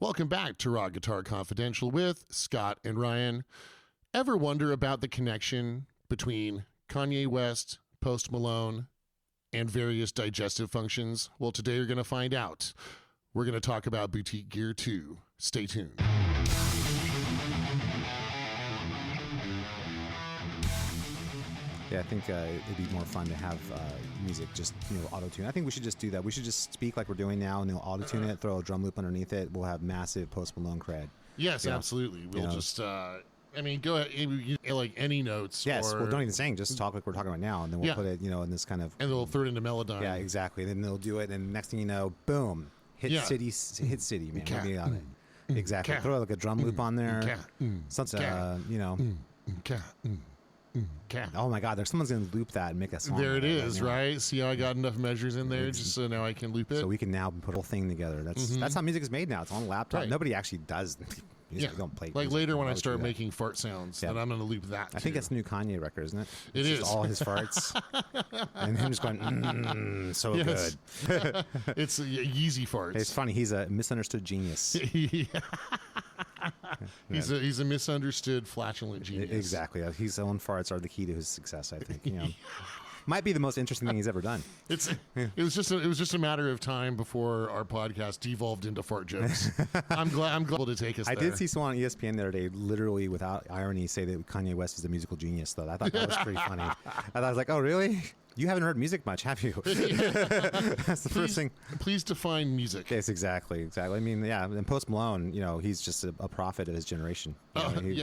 Welcome back to Rock Guitar Confidential with Scott and Ryan. Ever wonder about the connection between Kanye West, Post Malone, and various digestive functions? Well, today you're going to find out. We're going to talk about boutique gear too. Stay tuned. Yeah, I think it'd be more fun to have music just, auto-tune. I think we should just do that. We should just speak like we're doing now, and they'll auto-tune it, throw a drum loop underneath it. We'll have massive Post Malone cred. Yes, absolutely. We'll just, go ahead, like any notes. Yes, well, don't even sing. Just talk like we're talking about now, and then we'll put it, in this kind of... And they'll throw it into Melodyne. Yeah, exactly. Then they'll do it, and next thing you know, boom, hit city, man. We'll be on it. Exactly. Throw like a drum loop on there. Something, Oh my God! Someone's gonna loop that and make a song. There it is, right? See how I got enough measures in there, just so now I can loop it. So we can now put a whole thing together. That's how music is made now. It's on a laptop. Right. Nobody actually does music. Yeah. We don't play. Like later when I start making fart sounds, then I'm gonna loop that. I think that's the new Kanye record, isn't it? It is all his farts, and him just going, so good. It's Yeezy farts. It's funny. He's a misunderstood genius. He's a misunderstood flatulent genius. Exactly. His own farts are the key to his success, I think. Might be the most interesting thing he's ever done. It was just a matter of time before our podcast devolved into fart jokes. I'm glad to take us there. I did see someone on ESPN the other day, literally without irony, say that Kanye West is a musical genius. Though I thought that was pretty funny. I was like, oh really? You haven't heard music much, have you? That's the first thing. Please define music. Yes, exactly. I mean, yeah. And Post Malone, he's just a prophet of his generation. Totally.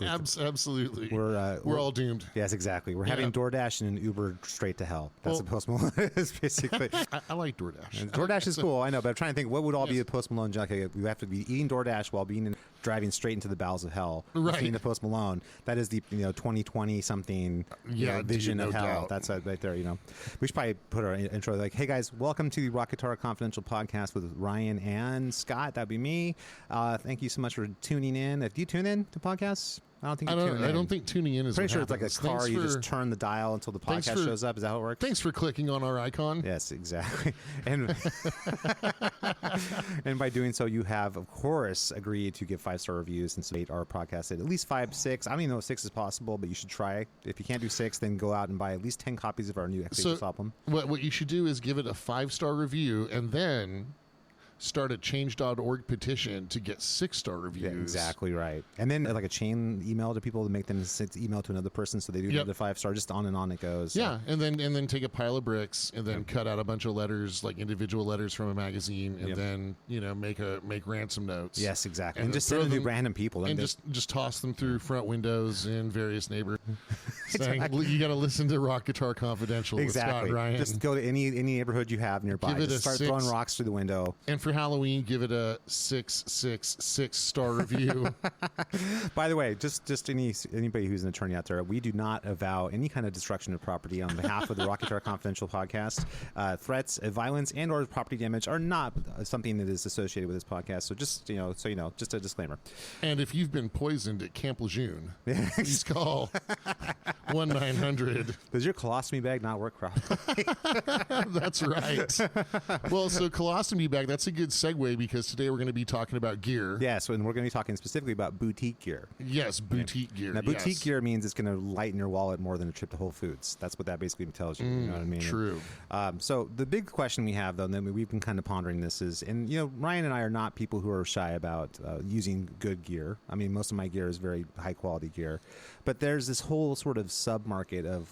Absolutely. We're all doomed. Yes, exactly. We're having DoorDash and an Uber straight to hell. That's what Post Malone is, basically. I like DoorDash. And DoorDash is cool, I know, but I'm trying to think what would all be a Post Malone junk. We have to be eating DoorDash while driving straight into the bowels of hell. Right. Seeing the Post Malone. That is the 2020 something vision of hell. Doubt. That's right there. We should probably put our intro like, hey guys, welcome to the Rock Guitar Confidential podcast with Ryan and Scott. That'd be me. Thank you so much for tuning in. Do you tune in to podcasts? I don't think tuning in is pretty sure it's like a car. You just turn the dial until the podcast shows up. Is that how it works? Thanks for clicking on our icon. Yes, exactly. And and by doing so, you have, of course, agreed to give 5-star reviews and rate our podcast at least 5, 6. I don't even know if 6 is possible, but you should try. If you can't do 6, then go out and buy at least 10 copies of our new X album. What you should do is give it a 5-star review and then start a change.org petition to get 6-star reviews. Yeah, exactly right. And then like a chain email to people to make them email to another person so they do the 5-star. Just on and on it goes. Yeah, and then take a pile of bricks and then cut out a bunch of letters, like individual letters from a magazine, and then make ransom notes. Yes, exactly. And just send them to random people and just toss them through front windows in various neighborhoods. Saying you got to listen to Rock Guitar Confidential with Scott and Ryan. Just go to any neighborhood you have nearby. Just start throwing rocks through the window. And for Halloween, give it a 6-6-6-star review. By the way, just anybody who's an attorney out there, we do not avow any kind of destruction of property on behalf of the Rock Guitar Confidential podcast. Threats of violence and or property damage are not something that is associated with this podcast. So just just a disclaimer. And if you've been poisoned at Camp Lejeune, please call 1-900. Does your colostomy bag not work properly? That's right. Well, so colostomy bag, that's a good segue because today we're going to be talking about gear. Yes, and we're going to be talking specifically about boutique gear. Yes, boutique gear. Now, boutique gear means it's going to lighten your wallet more than a trip to Whole Foods. That's what that basically tells you. You know what I mean? True. So the big question we have, though, and we've been kind of pondering this is, and Ryan and I are not people who are shy about using good gear. I mean, most of my gear is very high quality gear, but there's this whole sort of sub-market of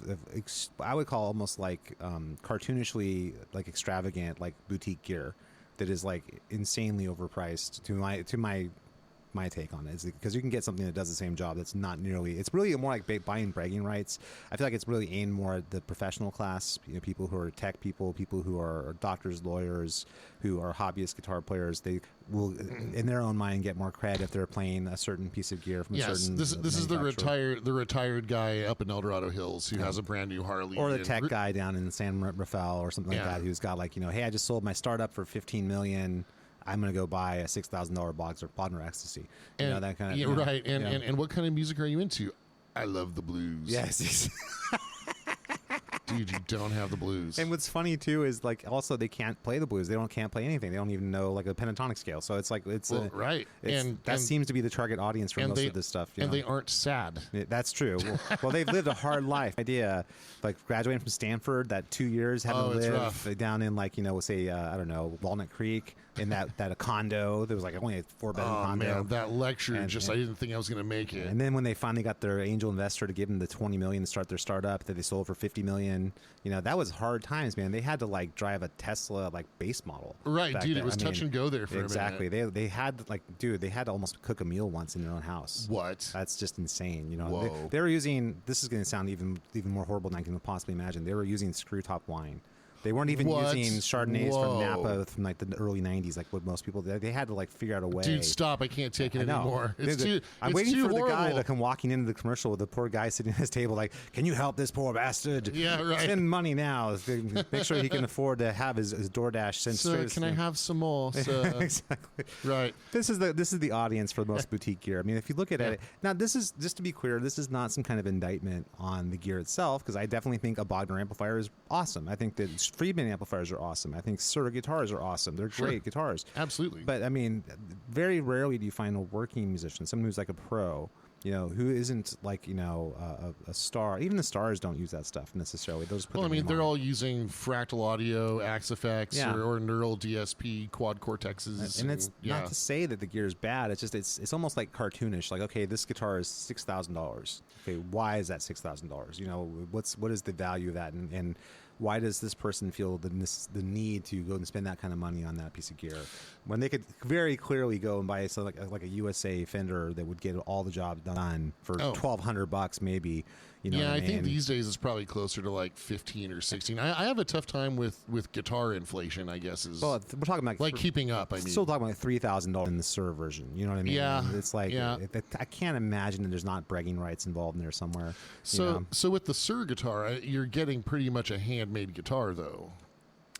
I would call almost like cartoonishly like extravagant like boutique gear that is like insanely overpriced to my take on it, is because you can get something that does the same job that's not nearly, it's really more like buying bragging rights. I feel like it's really aimed more at the professional class, people who are tech people who are doctors, lawyers, who are hobbyist guitar players. They will in their own mind get more cred if they're playing a certain piece of gear from a certain this is the retired guy up in El Dorado Hills who has a brand new Harley, or the tech guy down in San Rafael or something like that, who's got like, hey, I just sold my startup for $15 million. I'm going to go buy a $6,000 Bodmer Ecstasy. That kind of right. And what kind of music are you into? I love the blues. Yes. Dude, you don't have the blues. And what's funny too is like also they can't play the blues. Can't play anything. They don't even know like a pentatonic scale. So it's like right. And that seems to be the target audience for most of this stuff. And they aren't sad. That's true. Well, they've lived a hard life. Idea like graduating from Stanford, that 2 years having to live down in like say I don't know, Walnut Creek in that a condo. There was like only a 4-bedroom condo. Man, that lecture I didn't think I was going to make it. And then when they finally got their angel investor to give them the $20 million to start their startup that they sold for $50 million, that was hard times, man. They had to like drive a Tesla like base model. Right, dude. It was touch and go there for exactly. a minute. They had they had to almost cook a meal once in their own house. What? That's just insane. Whoa. They were using. This is going to sound even more horrible than I can possibly imagine. They were using screw top wine. They weren't even using Chardonnays from Napa from like the early '90s, like what most people did. They had to like figure out a way. Dude, stop! I can't take it anymore. I'm waiting for horrible. the guy to come walking into the commercial with the poor guy sitting at his table, like, "Can you help this poor bastard? Yeah, right. Send money now. Make sure he can afford to have his DoorDash sent straight." Can I have some more? Exactly. Right. This is the audience for most boutique gear. I mean, if you look at it now, this is just to be clear. This is not some kind of indictment on the gear itself, because I definitely think a Bogner amplifier is awesome. I think that Friedman amplifiers are awesome. I think Suhr guitars are awesome. They're great guitars. Absolutely. But I mean, very rarely do you find a working musician, someone who's like a pro, who isn't like, a star. Even the stars don't use that stuff necessarily. They'll just put they're all using Fractal Audio, Axe Effects, or Neural DSP, Quad Cortexes. And it's not to say that the gear is bad. It's just, it's almost like cartoonish. Like, okay, this guitar is $6,000. Okay, why is that $6,000? What is the value of that? And why does this person feel the need to go and spend that kind of money on that piece of gear when they could very clearly go and buy like a USA Fender that would get all the job done for $1,200 maybe? I think these days it's probably closer to like 15 or 16. I have a tough time with guitar inflation, I guess. Well, we're talking about like keeping up. Still talking about $3,000 in the Suhr version. You know what I mean? Yeah. It's like I can't imagine that there's not bragging rights involved in there somewhere. So with the Suhr guitar, you're getting pretty much a handmade guitar, though.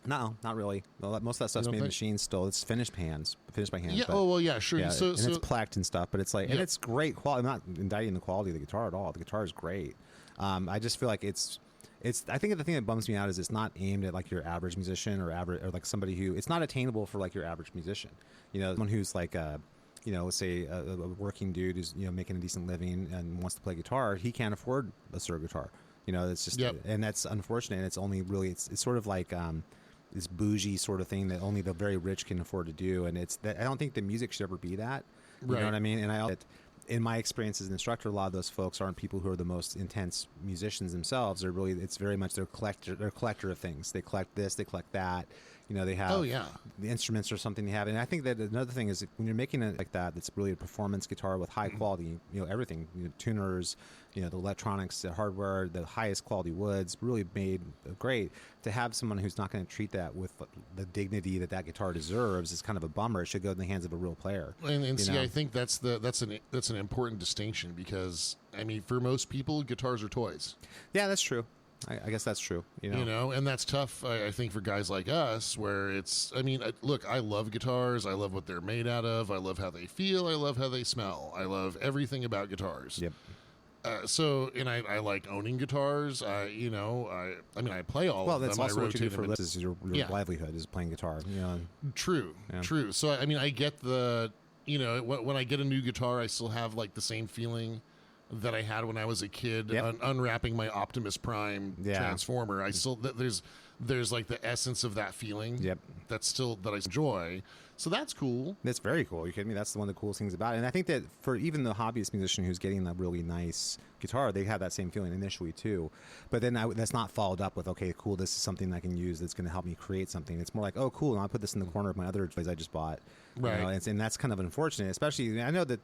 No, not really. Most of that stuff's made in machines still. It's finished by hand. Yeah. But, sure. Yeah, so it's plaqued and stuff, but it's like, and it's great quality. I'm not indicting the quality of the guitar at all. The guitar is great. I just feel like it's. I think the thing that bums me out is it's not aimed at like your average musician or like somebody who. It's not attainable for like your average musician. Someone who's like let's say a working dude who's making a decent living and wants to play guitar. He can't afford a Suhr guitar. It's just, and that's unfortunate. It's only really it's sort of like this bougie sort of thing that only the very rich can afford to do. And I don't think the music should ever be that. You know what I mean? And in my experience as an instructor, a lot of those folks aren't people who are the most intense musicians themselves. It's very much they're a collector of things. They collect this, they collect that. They have the instruments or something they have. And I think that another thing is when you're making it like that, that's really a performance guitar with high quality, everything, tuners, the electronics, the hardware, the highest quality woods, really made great. To have someone who's not going to treat that with the dignity that guitar deserves is kind of a bummer. It should go in the hands of a real player. And see, I think that's an important distinction because I mean, for most people, guitars are toys. Yeah, that's true. I guess that's true. And that's tough. I think for guys like us, where it's. I mean, look, I love guitars. I love what they're made out of. I love how they feel. I love how they smell. I love everything about guitars. Yep. I like owning guitars. I play all of them. Well, that's also what you do for this. Is your livelihood is playing guitar. True. So I mean, I get the when I get a new guitar, I still have like the same feeling that I had when I was a kid, unwrapping my Optimus Prime Transformer. I still there's like the essence of that feeling. That I enjoy. So that's cool. That's very cool. You kidding me? That's one of the coolest things about it. And I think that for even the hobbyist musician who's getting a really nice guitar, they have that same feeling initially too. But then that's not followed up with, okay, cool, this is something I can use that's going to help me create something. It's more like, oh, cool, and I'll put this in the corner of my other toys I just bought. Right. And that's kind of unfortunate, especially, I know that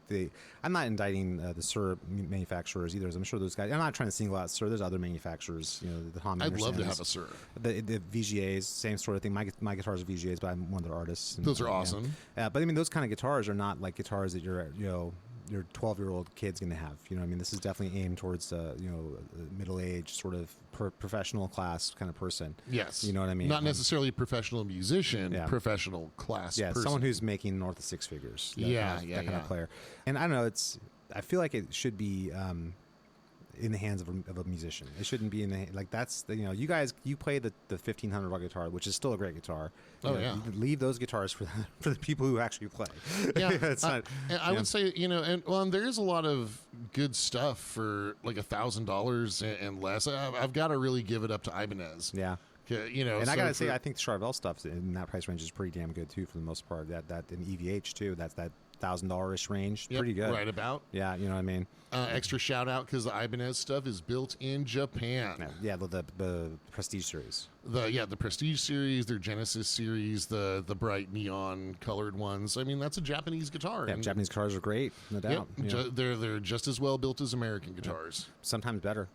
I'm not indicting the Suhr manufacturers either. I'm sure those guys, I'm not trying to single out Suhr. There's other manufacturers, the Tom I'd love to have a Suhr. The VGAs, same sort of thing. My guitars are VGAs, but I'm one of their artists. Those are awesome. But I mean, those kind of guitars are not like guitars that your 12-year-old kid's going to have. I mean, this is definitely aimed towards middle-aged sort of professional class kind of person. Yes. You know what I mean? Not necessarily a professional musician, professional class person. Someone who's making north of six figures. That kind of player. And I don't know, I feel like it should be in the hands of a musician. It shouldn't be in the like that's you know you guys you play the $1,500 guitar, which is still a great guitar. You leave those guitars for the people who actually play. Yeah, I would say and there is a lot of good stuff for like $1,000 and less. I've got to really give it up to Ibanez. Yeah. And I gotta say, I think the Charvel stuff in that price range is pretty damn good too, for the most part. That in EVH too, that's that $1,000-ish range, pretty good. Right about. Yeah, you know what I mean. Extra shout out because the Ibanez stuff is built in Japan. Yeah, the Prestige series. The Prestige series, their Genesis series, the bright neon colored ones. I mean, that's a Japanese guitar. Yeah, Japanese guitars are great, no doubt. Yep, they're just as well built as American guitars. Sometimes better.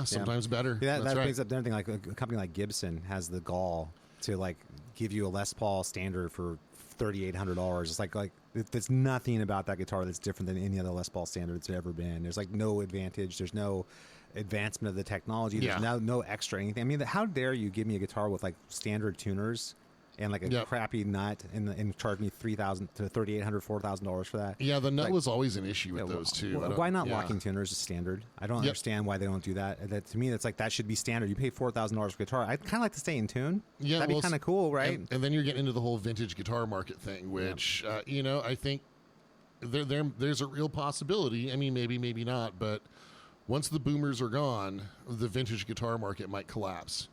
Sometimes better. Yeah, that right. brings up anything like a company like Gibson has the gall to like give you a Les Paul standard for $3,800. It's like there's nothing about that guitar that's different than any other Les Paul standard that's ever been. There's like no advantage. There's no advancement of the technology. There's no extra anything. I mean, how dare you give me a guitar with like standard tuners and like a crappy nut and charge me $3,000 to $3,800, $4,000 for that? Yeah, the nut was always an issue with those too. Why not locking tuners as standard? I don't understand why they don't do that. To me, it's like that should be standard. You pay $4,000 for a guitar. I'd kind of like to stay in tune. Yeah, that'd be kind of cool, right? And then you're getting into the whole vintage guitar market thing, which I think there's a real possibility. I mean, maybe not, but once the boomers are gone, the vintage guitar market might collapse.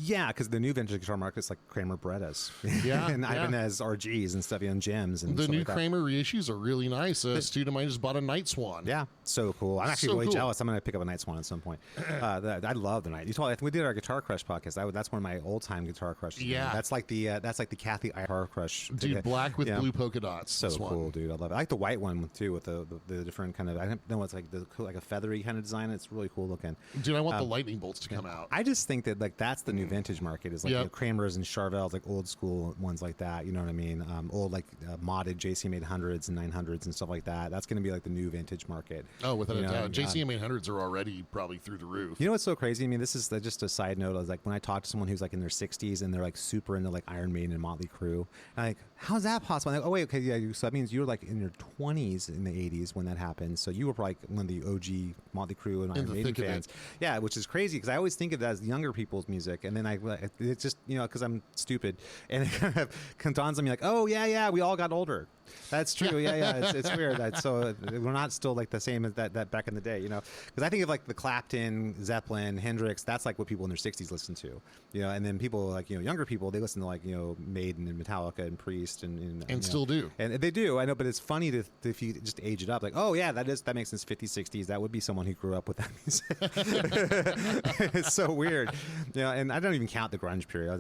Yeah, because the new vintage guitar market's like Kramer Berettas, and Ibanez RGs and stuff, and gems. And the new like Kramer reissues are really nice. A student of mine just bought a Night Swan. Yeah, so cool. I'm actually really jealous. I'm going to pick up a Night Swan at some point. I love the Night. You told me we did our Guitar Crush podcast. That's one of my old time Guitar Crushes. Yeah, that's like the Kathy Guitar Crush. Dude, black with blue polka dots. So cool, dude. I love it. I like the white one too, with the different kind of. I don't know. It's like like a feathery kind of design. It's really cool looking. Dude, I want the lightning bolts to come out. I just think that like that's the new vintage market. Is like Kramers and Charvels, like old school ones like that. You know what I mean? Old like modded JCM 800s and 900s and stuff like that. That's going to be like the new vintage market. Oh, without a doubt. JCM 800s are already probably through the roof. You know what's so crazy? I mean, this is just a side note. I was like, when I talk to someone who's like in their 60s and they're like super into like Iron Maiden and Motley Crue, I'm like, how's that possible? I'm like, oh wait, okay, yeah. So that means you were like in your 20s in the 80s when that happened. So you were probably one of the OG Motley Crue and Iron Maiden fans. Yeah, which is crazy because I always think of it as younger people's music, and then it's just because I'm stupid, and it kind of dawns on me like, oh yeah, we all got older. That's true. Yeah. It's weird. So we're not still like the same as that back in the day, because I think of like the Clapton, Zeppelin, Hendrix. That's like what people in their 60s listen to, and then people like younger people, they listen to like Maiden and Metallica and Priest and still do, and they do. I know, but it's funny if you just age it up, like, oh yeah, that makes sense. 50s, 60s, that would be someone who grew up with that music. It's so weird, and I don't even count the grunge period.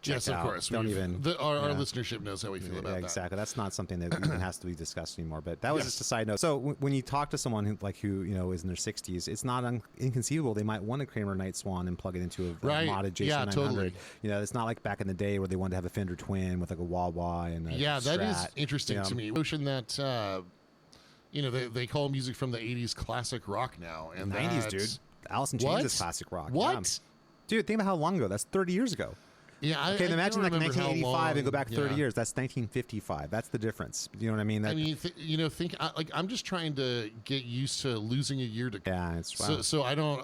Yes, of course. Don't even. Our listenership knows how we feel about that. Exactly. That's not something that even has to be discussed anymore. But that was just a side note. So when you talk to someone who is in their 60s, it's not inconceivable they might want a Kramer Night Swan and plug it into a modded JC 900. Totally. It's not like back in the day where they wanted to have a Fender Twin with like a wah-wah and a Strat. That is interesting to me. Notion that they call music from the 80s classic rock now, and 90s, dude. Alice in Chains is classic rock. What? Yeah. Dude, think about how long ago. That's 30 years ago. Yeah, okay, imagine like 1985 and go back 30 years. That's 1955. That's the difference. You know what I mean? I'm just trying to get used to losing a year to. Yeah, it's wow. So I don't.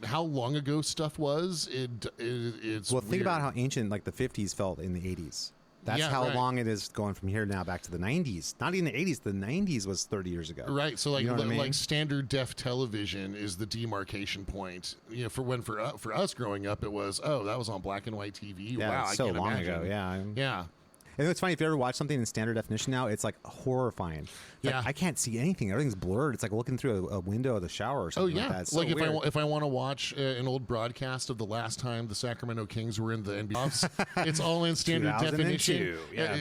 How long ago stuff was? It's well. Think about how ancient like the 50s felt in the 80s. That's how long it is going from here now back to the 90s. Not even the 80s. The 90s was 30 years ago. Right. So like standard def television is the demarcation point. For us growing up, it was that was on black and white TV. Yeah, wow, so I can't long imagine. ago. Yeah. Yeah. And it's funny, if you ever watch something in standard definition now, it's like horrifying. It's like, I can't see anything. Everything's blurred. It's like looking through a window of the shower or something like that. It's like so if I want to watch an old broadcast of the last time the Sacramento Kings were in the NBA playoffs, it's all in standard definition.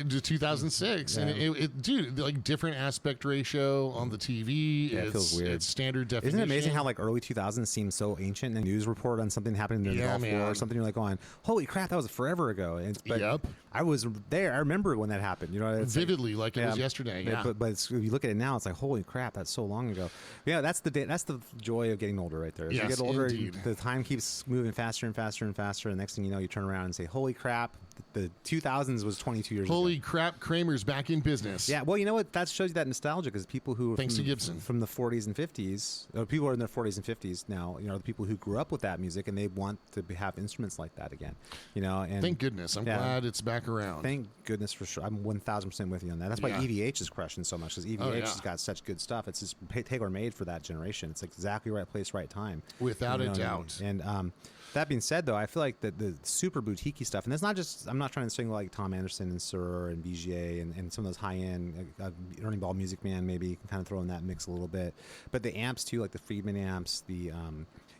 2006, and it dude, like different aspect ratio on the TV. Yeah, it feels weird. It's standard definition. Isn't it amazing how like early 2000s seems so ancient? And a news report on something happening in the Gulf War or something, you're like going, holy crap, that was forever ago. But I was there. I remember when that happened. Vividly, like it was yesterday. Yeah. But if you look at it now, it's like, holy crap, that's so long ago. Yeah, that's the joy of getting older right there. As you get older, the time keeps moving faster and faster and faster. And next thing you know, you turn around and say, holy crap, the 2000s was 22 years ago. Holy crap, Kramer's back in business. Yeah, well, you know what? That shows you that nostalgia because people who are Thanks to Gibson. from the 40s and 50s, or people who are in their 40s and 50s now, the people who grew up with that music and they want to have instruments like that again. And Thank goodness. I'm glad it's back around. Thank goodness for sure. I'm 1,000% with you on that. That's why EVH is crushing so much because EVH has got such good stuff. It's just tailor-made for that generation. It's exactly right place, right time. Without a doubt. And that being said, though, I feel like the super boutique stuff, and it's not just, I'm not trying to sing like Tom Anderson and Sir and VGA and some of those high-end, Ernie Ball Music Man, maybe you can kind of throw in that mix a little bit. But the amps, too, like the Friedman amps, the...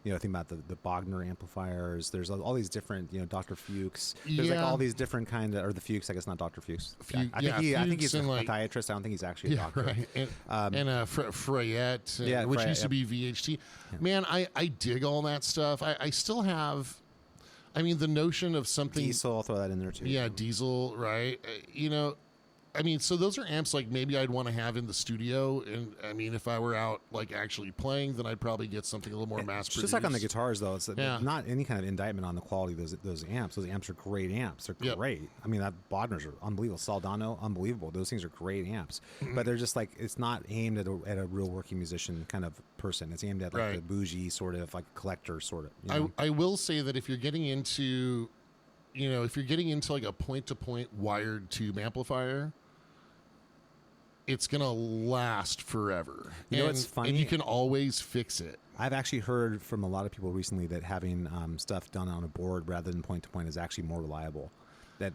think about the Bogner amplifiers. There's all these different, Dr. Fuchs. There's like all these different kind of, or the Fuchs, I guess not Dr. Fuchs. I think he's a psychiatrist. I don't think he's actually a doctor. Right. And Freyette, which used to be VHT. Yeah. Man, I dig all that stuff. I still have, the notion of something. Diesel, I'll throw that in there too. Yeah, Diesel, right. So those are amps like maybe I'd want to have in the studio. And if I were out like actually playing, then I'd probably get something a little more mass produced. Just like on the guitars, though, it's not any kind of indictment on the quality of those amps. Those amps are great amps. They're great. That Bodners are unbelievable. Soldano, unbelievable. Those things are great amps. But they're just like, it's not aimed at a real working musician kind of person. It's aimed at like the bougie sort of like collector sort of. I will say that if you're getting into, like a point-to-point wired tube amplifier, it's going to last forever. It's funny? And you can always fix it. I've actually heard from a lot of people recently that having stuff done on a board rather than point-to-point is actually more reliable. I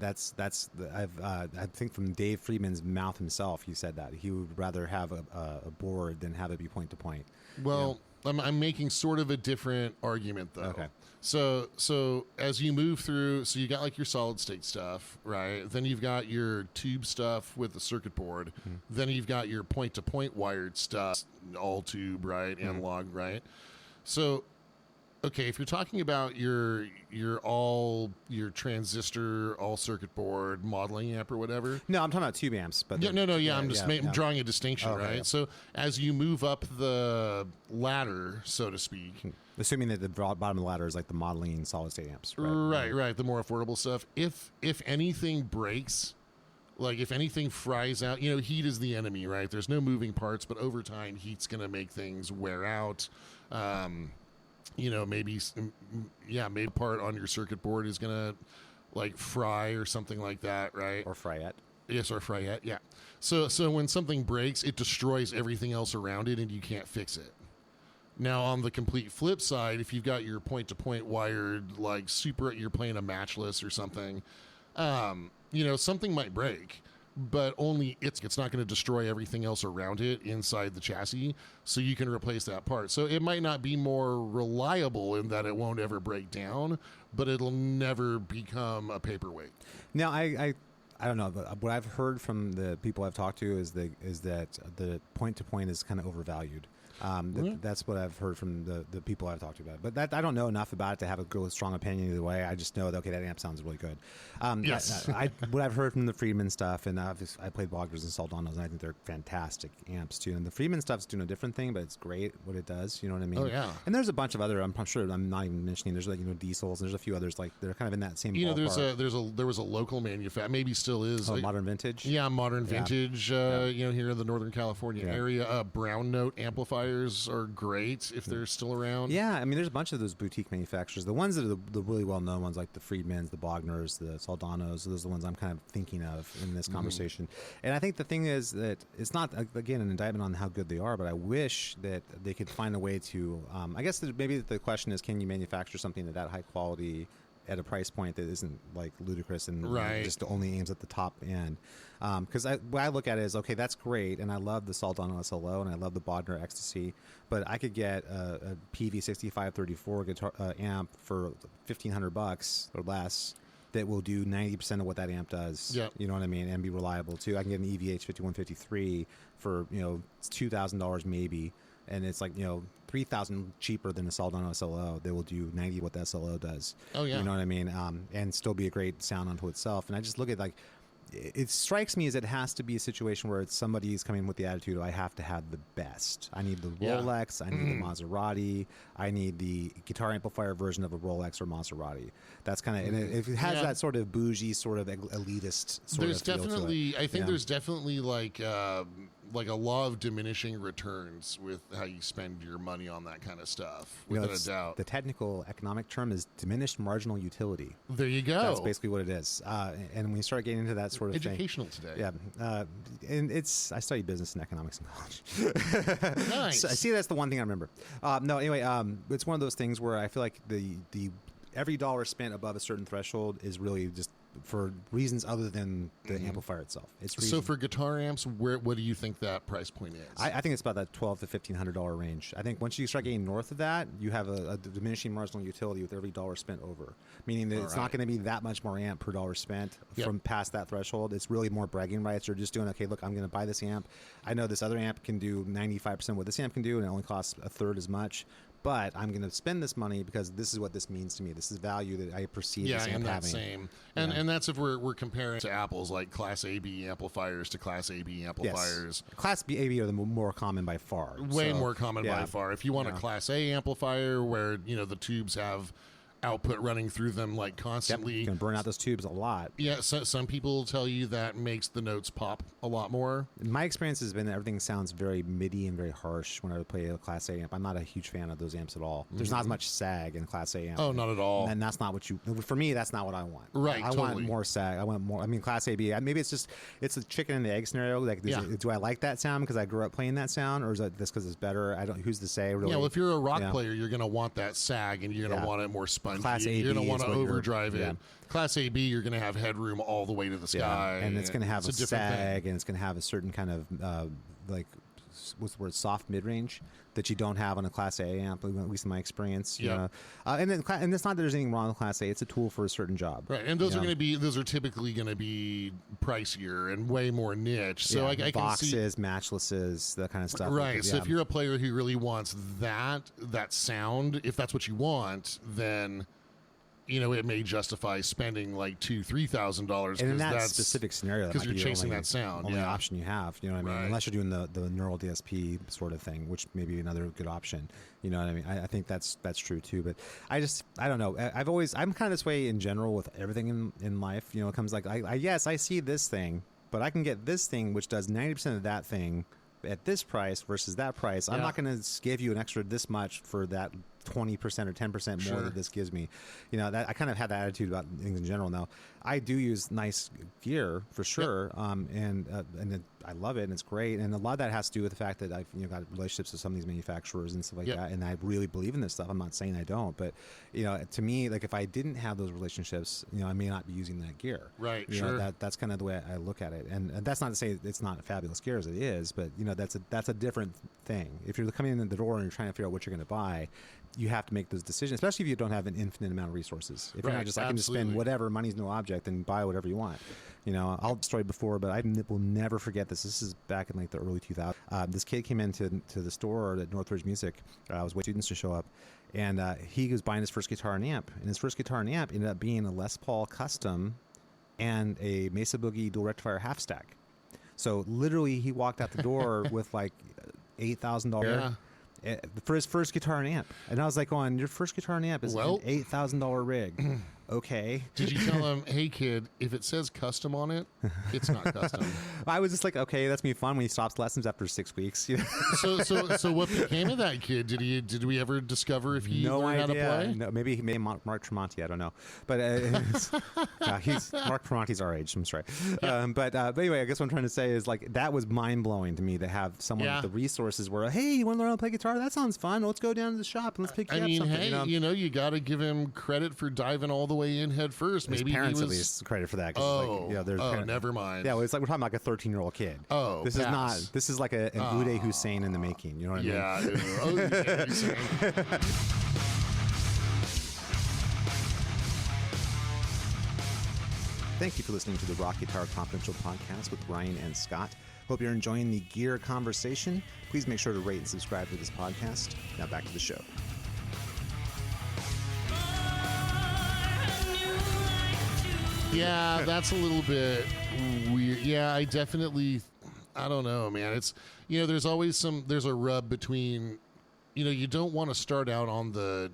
think from Dave Friedman's mouth himself, he said that. He would rather have a board than have it be point-to-point. Well, I'm making sort of a different argument, though. Okay. So as you move through, so you got like your solid state stuff, right? Then you've got your tube stuff with the circuit board. Mm-hmm. Then you've got your point-to-point wired stuff, all tube, right? Mm-hmm. Analog, right? So, okay, if you're talking about your transistor, all circuit board, modeling amp or whatever. No, I'm talking about tube amps. But I'm just drawing a distinction, right? Yeah. So as you move up the ladder, so to speak. Assuming that the bottom of the ladder is like the modeling solid state amps, right? Right. The more affordable stuff. If anything breaks, like if anything fries out, heat is the enemy, right? There's no moving parts, but over time, heat's going to make things wear out. Maybe part on your circuit board is going to like fry or something like that, right? Or Freyette. Yes, or Freyette, yeah. So when something breaks, it destroys everything else around it and you can't fix it. Now, on the complete flip side, if you've got your point-to-point wired, like you're playing a matchless or something, something might break, but only it's not going to destroy everything else around it inside the chassis, so you can replace that part. So it might not be more reliable in that it won't ever break down, but it'll never become a paperweight. Now, I don't know, but what I've heard from the people I've talked to is that the point-to-point is kind of overvalued. That's what I've heard from the people I've talked to about it. But I don't know enough about it to have a real strong opinion either way. I just know that, that amp sounds really good. Yes. What I've heard from the Friedman stuff, and I played Boggers and Soldanos, and I think they're fantastic amps too. And the Friedman stuff's doing a different thing, but it's great what it does. You know what I mean? Oh, yeah. And there's a bunch of other, I'm sure I'm not even mentioning, there's like, Diesels, and there's a few others, like they're kind of in that same ballpark. There was a local manufacturer, maybe still is. Modern Vintage? Yeah, Modern Vintage, here in the Northern California area. Brown Note amplifiers are great if they're still around. Yeah, there's a bunch of those boutique manufacturers. The ones that are the really well-known ones, like the Friedmans, the Bogners, the Soldanos, those are the ones I'm kind of thinking of in this conversation. And I think the thing is that it's not, again, an indictment on how good they are, but I wish that they could find a way to, I guess maybe the question is, can you manufacture something at that high quality at a price point that isn't like ludicrous and just only aims at the top end? Because what I look at it is, okay, that's great, and I love the Soldano SLO and I love the Bodner Ecstasy, but I could get a PV6534 guitar amp for $1,500 or less that will do 90% of what that amp does. Yep. You know what I mean? And be reliable too. I can get an EVH 5153 for $2,000 maybe, and it's like $3,000 cheaper than a Soldano SLO. They will do 90 what the SLO does. Oh yeah. You know what I mean? And still be a great sound unto itself. And I just look at like, it strikes me as it has to be a situation where it's somebody's coming with the attitude of, I have to have the best. I need the Rolex. I need the Maserati. I need the guitar amplifier version of a Rolex or Maserati. That's kind of, and it has that sort of bougie, sort of elitist sort there's of feel definitely, to it. I think there's definitely like a law of diminishing returns with how you spend your money on that kind of stuff, without a doubt. The technical economic term is diminished marginal utility. There you go. That's basically what it is. And when you start getting into that sort of educational today. Yeah. And I studied business and economics in college. Nice. So I see that's the one thing I remember. No, anyway, it's one of those things where I feel like the every dollar spent above a certain threshold is really just for reasons other than the amplifier itself. So for guitar amps, what do you think that price point is? I think it's about that $1,200 to $1,500 range. I think once you start getting north of that, you have a diminishing marginal utility with every dollar spent over. Meaning that it's not going to be that much more amp per dollar spent from past that threshold. It's really more bragging rights. You're just doing, okay, look, I'm going to buy this amp. I know this other amp can do 95% what this amp can do, and it only costs a third as much. But I'm going to spend this money because this is what this means to me. This is value that I perceive this amp having. Same. And that's if we're comparing to apples, like Class AB amplifiers to Class AB amplifiers. Yes. Class AB are the more common by far. Way more common by far. If you want a Class A amplifier where, the tubes have output running through them like constantly. You can burn out those tubes a lot. Yeah, so some people tell you that makes the notes pop a lot more. My experience has been that everything sounds very MIDI and very harsh when I play a Class A amp. I'm not a huge fan of those amps at all. There's not as much sag in a Class A amp. Oh, not at all. And that's not what for me, that's not what I want. Right, I want more sag. I want more, Class AB, maybe it's a chicken and the egg scenario. Like, do I like that sound because I grew up playing that sound, or is it just because it's better? Who's to say, really? Yeah, well, if you're a rock player, you're going to want that sag and you're going to want it more spongy. Class AB, you're going to want to overdrive it. Class AB, you're going to have headroom all the way to the sky. And it's going to have a sag, thing. and it's going to have a certain kind of, what's the word, soft mid-range that you don't have on a Class A amp, at least in my experience. Yeah. And it's not that there's anything wrong with Class A. It's a tool for a certain job. Right, and those are typically going to be pricier and way more niche. So I can boxes, matchlesses, that kind of stuff. Right. So if you're a player who really wants that sound, if that's what you want, then it may justify spending like $2,000-$3,000. And in that specific scenario, because you're chasing that sound, only option you have. You know what I mean? Right. Unless you're doing the neural DSP sort of thing, which may be another good option. You know what I mean? I think that's true too. But I don't know. I'm kind of this way in general with everything in life. It comes like I see this thing, but I can get this thing which does 90% of that thing at this price versus that price. I'm not going to give you an extra this much for that 20% or 10% more that this gives me. That I kind of have that attitude about things in general. Now, I do use nice gear for sure, and I love it and it's great. And a lot of that has to do with the fact that I've got relationships with some of these manufacturers and stuff like that, and I really believe in this stuff. I'm not saying I don't, but to me, like if I didn't have those relationships, I may not be using that gear. Right. That's kind of the way I look at it, and that's not to say it's not fabulous gear as it is, but that's a different thing. If you're coming in the door and you're trying to figure out what you're going to buy, you have to make those decisions, especially if you don't have an infinite amount of resources. If you're not just, I can just spend whatever, money's no object, and buy whatever you want. I'll destroy it before, but I will never forget this. This is back in like the early 2000s. This kid came into the store at Northridge Music. I was waiting for students to show up, and he was buying his first guitar and amp. And his first guitar and amp ended up being a Les Paul Custom and a Mesa Boogie dual rectifier half stack. So literally, he walked out the door with like $8,000 for his first guitar and amp. And I was like, your first guitar and amp is an $8,000 rig. Okay. Did you tell him, hey kid, if it says custom on it, it's not custom? I was just like, okay, that's gonna be fun when he stops lessons after 6 weeks. So what became of that kid? Did we ever discover if he learned how to play? No, maybe Mark Tremonti. I don't know, but Mark Tremonti's our age. I'm sorry, but anyway, I guess what I'm trying to say is like that was mind blowing to me to have someone with the resources where, hey, you want to learn how to play guitar? That sounds fun. Let's go down to the shop and let's pick you up something. Hey, you got to give him credit for diving all the way in head first. His Maybe parents at least credit for that. Never mind. Yeah, well, it's like we're talking about like a 13-year-old kid. Oh, this is not. This is like an Uday Hussein in the making. You know what I mean? Yeah. Thank you for listening to the Rock Guitar Confidential podcast with Ryan and Scott. Hope you're enjoying the gear conversation. Please make sure to rate and subscribe to this podcast. Now back to the show. Yeah, that's a little bit weird. Yeah, I don't know, man. It's, there's there's a rub between, you don't want to start out on the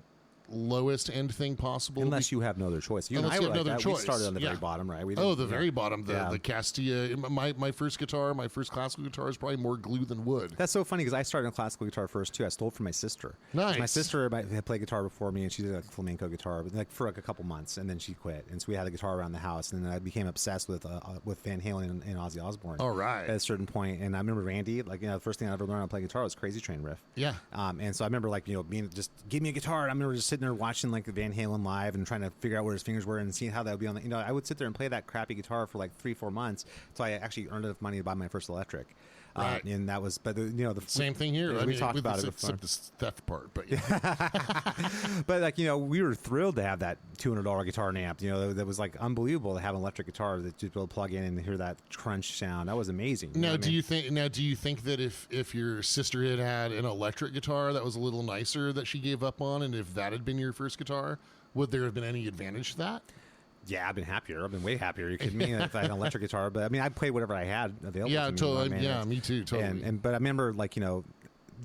lowest end thing possible. Unless you have no other choice. Unless you have no other choice. We started on the very bottom, right? The very bottom. The Castilla. My first guitar, my first classical guitar is probably more glue than wood. That's so funny because I started on classical guitar first too. I stole it from my sister. Nice. My sister had played guitar before me, and she did like flamenco guitar, for a couple months, and then she quit. And so we had a guitar around the house, and then I became obsessed with Van Halen and Ozzy Osbourne. All right. At a certain point, and I remember Randy, the first thing I ever learned how to play guitar was Crazy Train riff. Yeah. And so I remember being just give me a guitar. And I remember just sitting there watching Van Halen live and trying to figure out where his fingers were and seeing how that would be on the, I would sit there and play that crappy guitar for like 3-4 months until I actually earned enough money to buy my first electric. Right. And that was, but the same thing here. We talked about it before. Except the theft part, but yeah. But we were thrilled to have that $200 guitar and amp. That was like unbelievable to have an electric guitar that you'd be able to plug in and hear that crunch sound. That was amazing. Now, do you think that if your sister had an electric guitar that was a little nicer that she gave up on, and if that had been your first guitar, would there have been any advantage to that? Yeah, I've been happier. I've been way happier. Are you kidding me? If I had an electric guitar, but I played whatever I had available. Yeah, to me, totally. Yeah, me too. Totally. But I remember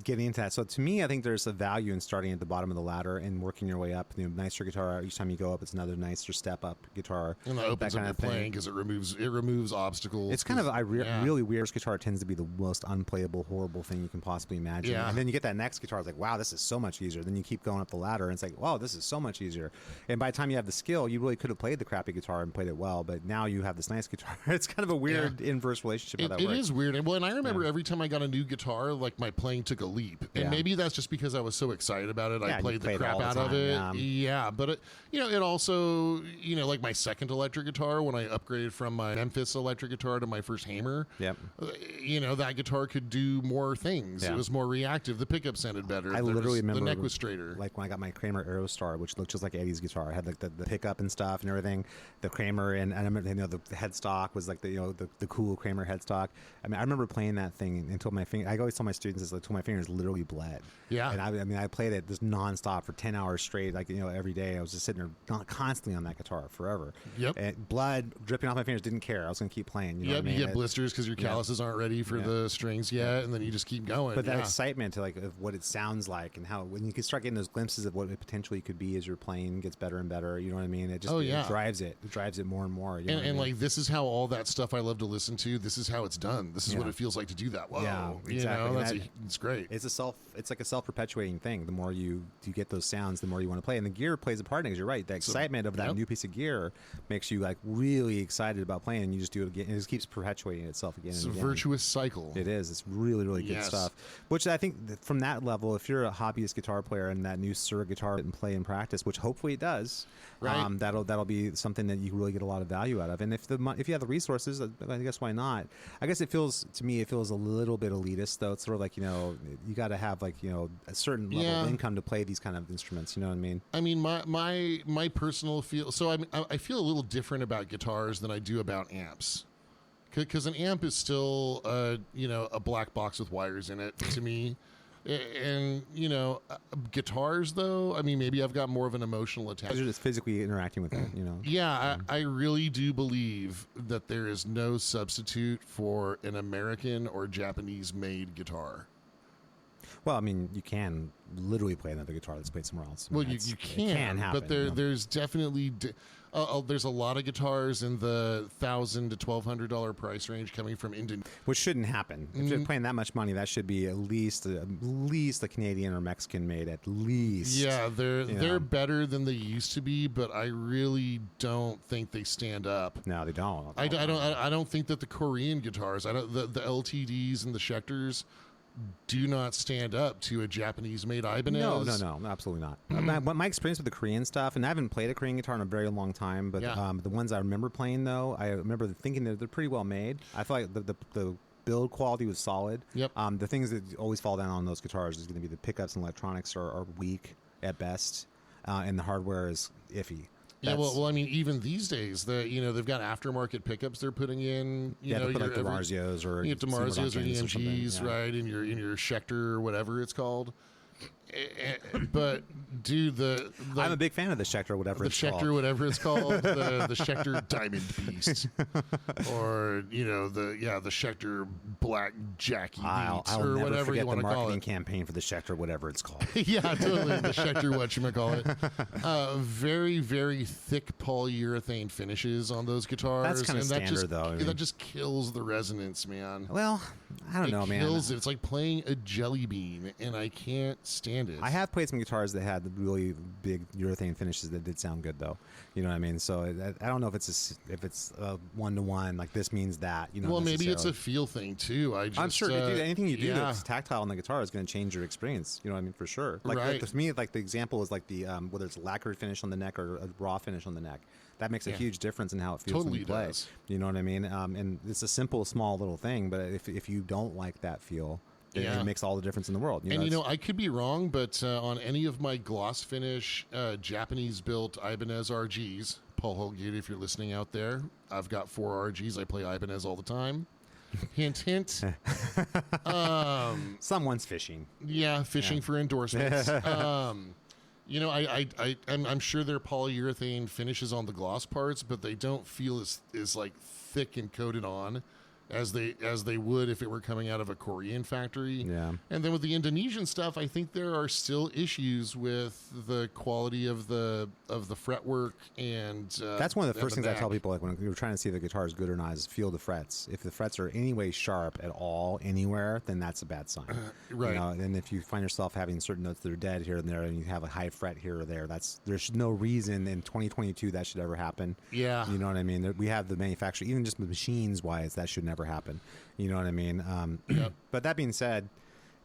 getting into that. So to me, I think there's a value in starting at the bottom of the ladder and working your way up. Nicer guitar. Each time you go up, it's another nicer step up guitar. And that opens up your playing because it removes obstacles. It's kind of really weird. Guitar tends to be the most unplayable, horrible thing you can possibly imagine. Yeah. And then you get that next guitar. It's like, wow, this is so much easier. Then you keep going up the ladder, and it's like, wow, this is so much easier. And by the time you have the skill, you really could have played the crappy guitar and played it well. But now you have this nice guitar. It's kind of a weird inverse relationship. How that works. It is weird. And I remember every time I got a new guitar, my playing took a leap. And maybe that's just because I was so excited about it. I played the crap out of it. Yeah, but it also, like my second electric guitar, when I upgraded from my Memphis electric guitar to my first Hamer, that guitar could do more things. Yeah. It was more reactive. The pickup sounded better. I literally remember the neck was straighter. Like when I got my Kramer Aerostar, which looked just like Eddie's guitar. I had the pickup and stuff and everything. The Kramer, and I remember the headstock was like the cool Kramer headstock. I remember playing that thing until my finger. I always tell my students until my fingers literally bled. Yeah. And I played it just nonstop for 10 hours straight, every day. I was just sitting there constantly on that guitar forever. Yep. And blood dripping off my fingers, didn't care. I was going to keep playing. You get blisters because your calluses aren't ready for the strings yet, and then you just keep going. But that excitement to of what it sounds like and how when you can start getting those glimpses of what it potentially could be as you're playing gets better and better. You know what I mean? It just it drives it. It drives it more and more. You know and this is how all that stuff I love to listen to. This is how it's done. This is what it feels like to do that. Whoa. Yeah, exactly. It's great. It's like a self-perpetuating thing. The more you get those sounds, the more you want to play. And the gear plays a part in it, because you're right. The excitement of that new piece of gear makes you really excited about playing, and you just do it again. It just keeps perpetuating itself again. It's and a again. virtuous cycle. It is. It's really, really good stuff. Which I think that from that level, if you're a hobbyist guitar player and that new Sur guitar and play and practice, which hopefully it does, right. That'll be something that you really get a lot of value out of. And if you have the resources, I guess why not? I guess it feels a little bit elitist, though. It's sort of like, you got to have a certain level of income to play these kind of instruments. You know what I mean? I mean, my personal feel. So I feel a little different about guitars than I do about amps, because an amp is still a black box with wires in it to me. And guitars, though, I mean, maybe I've got more of an emotional attachment. You're just physically interacting with it, Yeah, I really do believe that there is no substitute for an American or Japanese-made guitar. Well, I mean, you can literally play another guitar that's played somewhere else. Well, you can happen, but there's definitely there's a lot of guitars in the $1,000 to $1,200 price range coming from Indonesia, which shouldn't happen. If you're paying that much money, that should be at least a Canadian or Mexican made, at least. Yeah, they're better than they used to be, but I really don't think they stand up. No, they don't. I don't think that the Korean guitars, the LTDs and the Schecters, do not stand up to a Japanese-made Ibanez. No, absolutely not. My experience with the Korean stuff, and I haven't played a Korean guitar in a very long time, but the ones I remember playing, though, I remember thinking that they're pretty well made. I feel like the build quality was solid. Yep. The things that always fall down on those guitars is going to be the pickups and electronics are weak at best, and the hardware is iffy. Yeah, well, I mean, even these days, they've got aftermarket pickups they're putting in. You put like DiMarzios or EMGs, right? In your Schecter or whatever it's called. But dude, I'm a big fan of the Schecter, whatever the it's Schecter, called. whatever it's called, the Schecter Diamond Beast, or the Schecter Black Jackie Beats, I'll or never whatever forget you want the to call marketing it. campaign for the Schecter, whatever it's called. Yeah, totally. The Schecter, whatchamacallit. Very, very thick polyurethane finishes on those guitars. That's kinda and that standard, just, though, I mean. That just kills the resonance, man. Well, I don't know, man. It kills it. It's like playing a jelly bean, and I can't stand it. I have played some guitars that had really big urethane finishes that did sound good, though. You know what I mean? So I don't know if it's a one-to-one, like this means that. You know, well, maybe it's a feel thing too. I'm sure anything you do that's tactile on the guitar is going to change your experience. You know what I mean? For sure. Like right. to me, like the example is like the whether it's a lacquered finish on the neck or a raw finish on the neck. That makes a huge difference in how it feels when you play. Does. You know what I mean? And it's a simple, small little thing, but if you don't like that feel, it makes all the difference in the world. I could be wrong, but on any of my gloss finish Japanese-built Ibanez RGs, Paul Holgate, if you're listening out there, I've got 4 RGs. I play Ibanez all the time. Hint, hint. Someone's fishing. Yeah, fishing for endorsements. I'm sure they're polyurethane finishes on the gloss parts, but they don't feel as like thick and coated on as they would if it were coming out of a Korean factory. Yeah. And then with the Indonesian stuff, I think there are still issues with the quality of the fretwork and that's one of the first things I neck. tell people, like when you're trying to see if the guitar is good or not, is feel the frets. If the frets are any way sharp at all anywhere, then that's a bad sign. Right. You know, and if you find yourself having certain notes that are dead here and there, and you have a high fret here or there, there's no reason in 2022 that should ever happen. Yeah. You know what I mean? We have the manufacturer, even just the machines wise, that should never happen. You know what I mean? Yep. But that being said,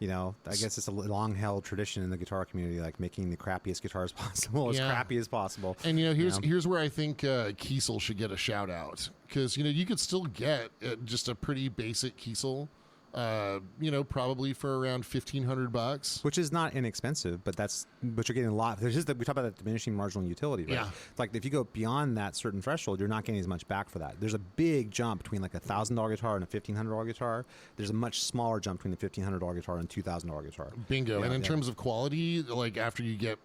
I guess it's a long-held tradition in the guitar community, like making the crappiest guitars possible, as crappy as possible. And here's where I think Kiesel should get a shout out, because you could still get just a pretty basic Kiesel. Probably for around $1,500, which is not inexpensive, but you're getting a lot. There's we talk about that diminishing marginal utility, right? Yeah. It's like if you go beyond that certain threshold, you're not getting as much back for that. There's a big jump between like $1,000 guitar and a $1,500 guitar. There's a much smaller jump between the $1,500 guitar and $2,000 guitar. Bingo. And in terms of quality, like after you get,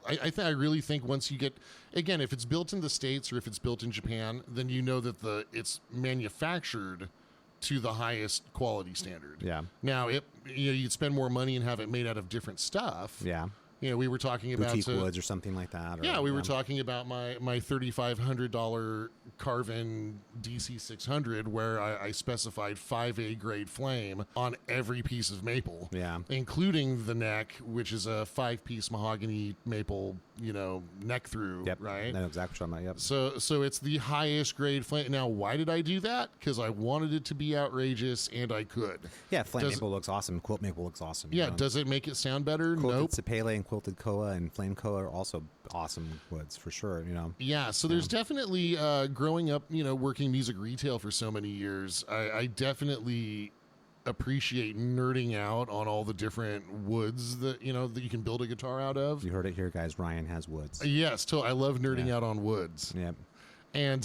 I really think once you get, again, if it's built in the States or if it's built in Japan, then you know that it's manufactured to the highest quality standard. Yeah. Now, you'd spend more money and have it made out of different stuff. Yeah. We were talking about boutique woods or something like that. We were talking about my $3,500 Carvin DC600, where I specified 5A grade flame on every piece of maple. Yeah. Including the neck, which is a 5-piece mahogany maple, neck through. Yep. Right. I know exactly what I'm about. Yep. So it's the highest grade flame. Now, why did I do that? Because I wanted it to be outrageous, and I could. Yeah, flame maple looks awesome. Quilt maple looks awesome. Yeah. Does it make it sound better? Quilted Nope. Sapele and quilted koa and flame koa are also awesome woods for sure. Yeah. So there's definitely growing up, working music retail for so many years. I definitely appreciate nerding out on all the different woods that you can build a guitar out of. You heard it here, guys. Ryan has woods. Yes, I love nerding out on woods. Yep. And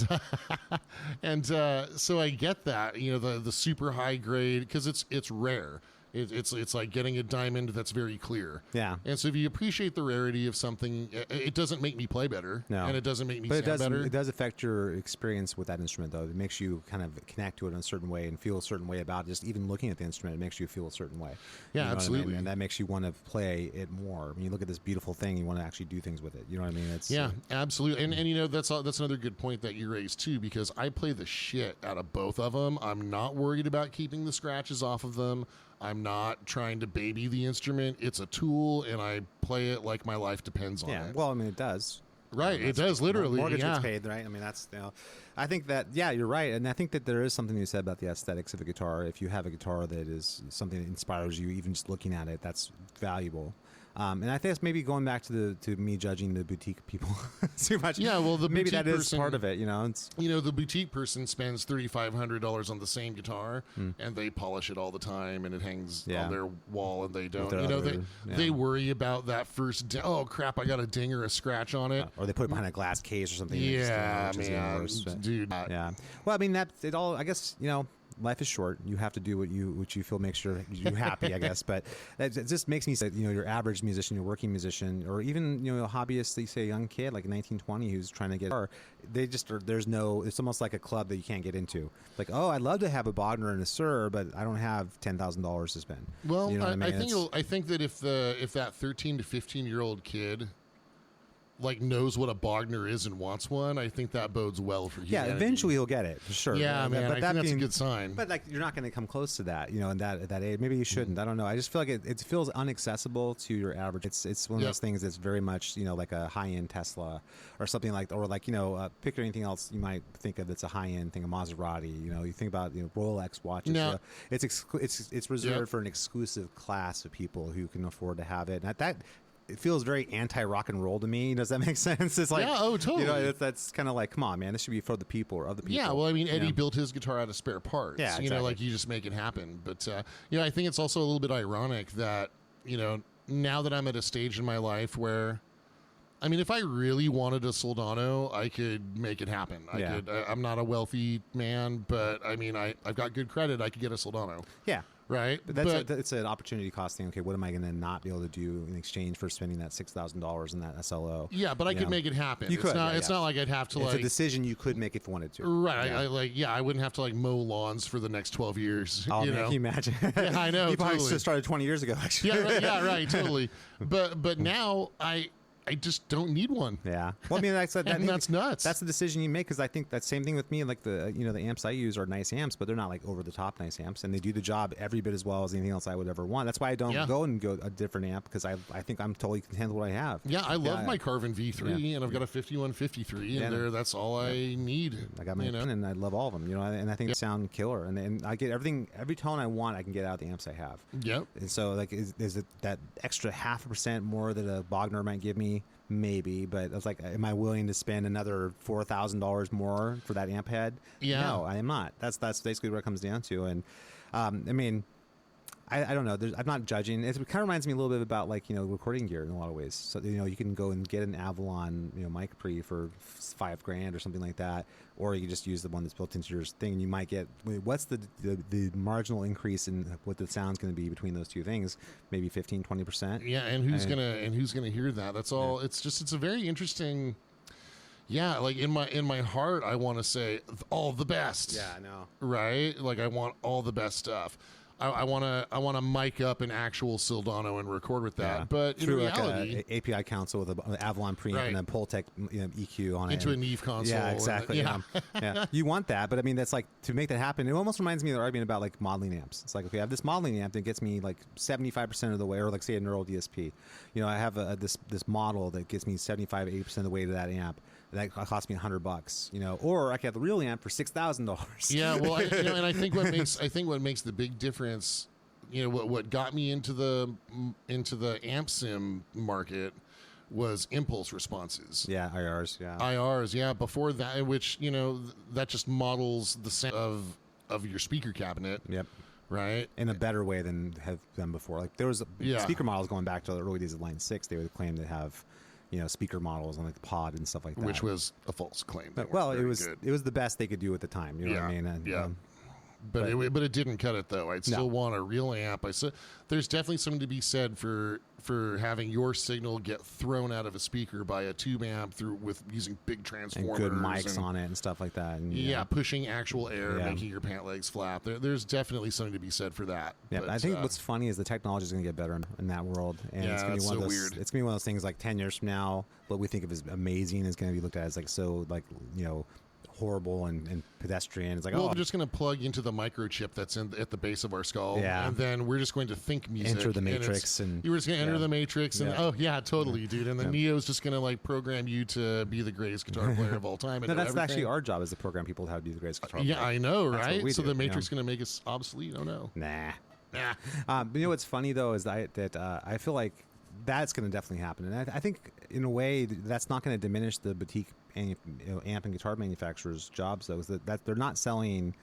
so I get that, the super high grade, because it's rare. It's like getting a diamond that's very clear. Yeah. And so if you appreciate the rarity of something, it doesn't make me play better. No. And it doesn't make me But sound better. it does affect your experience with that instrument, though. It makes you kind of connect to it in a certain way and feel a certain way about it. Just even looking at the instrument, it makes you feel a certain way. Yeah, You know what I mean? absolutely. And that makes you want to play it more. When you look at this beautiful thing, you want to actually do things with it. You know what I mean? Yeah, absolutely. And that's another good point that you raised too, because I play the shit out of both of them. I'm not worried about keeping the scratches off of them. I'm not trying to baby the instrument. It's a tool, and I play it like my life depends on it. Yeah, well, I mean, it does. Right, it does literally. Mortgage yeah. gets paid, right? I mean, that's, I think that, you're right. And I think that there is something you said about the aesthetics of a guitar. If you have a guitar that is something that inspires you, even just looking at it, that's valuable. And I think it's maybe going back to me judging the boutique people too much. Yeah, well, the maybe boutique that is person, part of it. It's, the boutique person spends $3,500 on the same guitar, and they polish it all the time, and it hangs on their wall, and they don't. They worry about that first. Oh crap! I got a ding or a scratch on it, or they put it behind a glass case or something. Yeah, which is man, worse, but, dude. yeah. Well, I mean, that it all. I guess life is short. You have to do what you feel makes you happy, I guess. But it just makes me say, your average musician, your working musician, or even a hobbyist, they say a young kid like 19, 20 who's trying to get guitar, they just are, it's almost like a club that you can't get into. Like, oh, I'd love to have a Bogner and a Sir, but I don't have $10,000 to spend. Well, you know what I mean? I think that if that 13 to 15-year-old kid like knows what a Bogner is and wants one, I think that bodes well for humanity. Yeah, eventually he'll get it, for sure. Yeah, but man, I think that's a good sign. But like, you're not going to come close to that, in that age. Maybe you shouldn't. I don't know. I just feel like it feels inaccessible to your average. It's one of those things that's very much like a high-end Tesla or something like, or like pick anything else you might think of that's a high-end thing, a Maserati. You think about Rolex watches. No. It's reserved for an exclusive class of people who can afford to have it. And it feels very anti-rock and roll to me. Does that make sense? It's like, totally. That's kind of like, come on, man, this should be for the people or other people. Yeah, well, I mean, Eddie built his guitar out of spare parts. Yeah, exactly. Like you just make it happen. But I think it's also a little bit ironic that now that I'm at a stage in my life where, I mean, if I really wanted a Soldano, I could make it happen. I'm not a wealthy man, but I mean, I've got good credit. I could get a Soldano. Yeah. Right, but it's an opportunity cost thing. Okay, what am I going to not be able to do in exchange for spending that $6,000 in that SLO? Yeah, but I could make it happen. You could. It's not like I'd have to. It's a decision you could make if you wanted to. Right. Yeah. I wouldn't have to mow lawns for the next 12 years. Oh, man, can you imagine? Yeah, I know. You probably totally. started 20 years ago. Actually. Yeah. Right. Totally. But now I just don't need one. Yeah. Well, I mean, that's nuts. That's the decision you make, because I think that same thing with me. Like the amps I use are nice amps, but they're not like over the top nice amps, and they do the job every bit as well as anything else I would ever want. That's why I don't go a different amp, because I think I'm totally content with what I have. Yeah, I love my Carvin V3, and I've got a 5153, and that's all I need. I got my and I love all of them. And I think they sound killer, and I get every tone I want. I can get out of the amps I have. Yep. And so like, is it that extra 0.5% more that a Bogner might give me? Maybe, but it's like, am I willing to spend another $4,000 more for that amp head? Yeah. No, I am not. That's basically what it comes down to. And I mean, I don't know. I'm not judging. It kind of reminds me a little bit about recording gear in a lot of ways. So you can go and get an Avalon mic pre for $5,000 or something like that, or you can just use the one that's built into your thing. And you might get, what's the marginal increase in what the sound's going to be between those two things? Maybe 15-20%. Yeah, and who's gonna hear that? That's all. Yeah. It's a very interesting. Yeah, like in my heart, I want to say all the best. Yeah, I know. Right, like I want all the best stuff. I want to mic up an actual Soldano and record with that, but through in reality, like a API console with an Avalon preamp and a Pultec EQ on into it, a Neve console. Yeah, exactly. Yeah, you want that, but I mean, that's like, to make that happen. It almost reminds me of the argument about like modeling amps. It's like, okay, I have this modeling amp that gets me like 75% of the way, or like say a Neural DSP. I have this model that gets me 75-80% of the way to that amp. That cost me $100, or I could have the real amp for $6,000. Yeah, well, and I think what makes the big difference, what got me into the amp sim market was impulse responses. Yeah, IRs. Yeah, IRs. Yeah, before that, which that just models the sound of your speaker cabinet. Yep. Right, in a better way than have done before. Like there was speaker models going back to the early days of Line 6. They would claim to have speaker models on like the pod and stuff like that, which was a false claim. Well, it was the best they could do at the time. You know what I mean? And, but it didn't cut it though. I'd still want a real amp. There's definitely something to be said for having your signal get thrown out of a speaker by a tube amp with using big transformers and good mics on it and stuff like that. And, pushing actual air, making your pant legs flap. There's definitely something to be said for that. Yeah, but I think what's funny is the technology is going to get better in that world, and it's going to be one of those. Weird. It's going to be one of those things like 10 years from now, what we think of as amazing is going to be looked at as like so like horrible and pedestrian. It's like, we're just going to plug into the microchip that's at the base of our skull, and then we're just going to think music. Enter the Matrix, and you were just going to enter the Matrix, and totally, dude. And the Neo's just going to like program you to be the greatest guitar player of all time. And no, that's actually our job, is to program people how to be the greatest guitar player. Yeah, I know, right? So the Matrix is going to make us obsolete. Oh no, nah. But what's funny though is that I feel like that's going to definitely happen, and I think in a way that's not going to diminish the boutique amp and guitar manufacturers' jobs, though. Is that they're not selling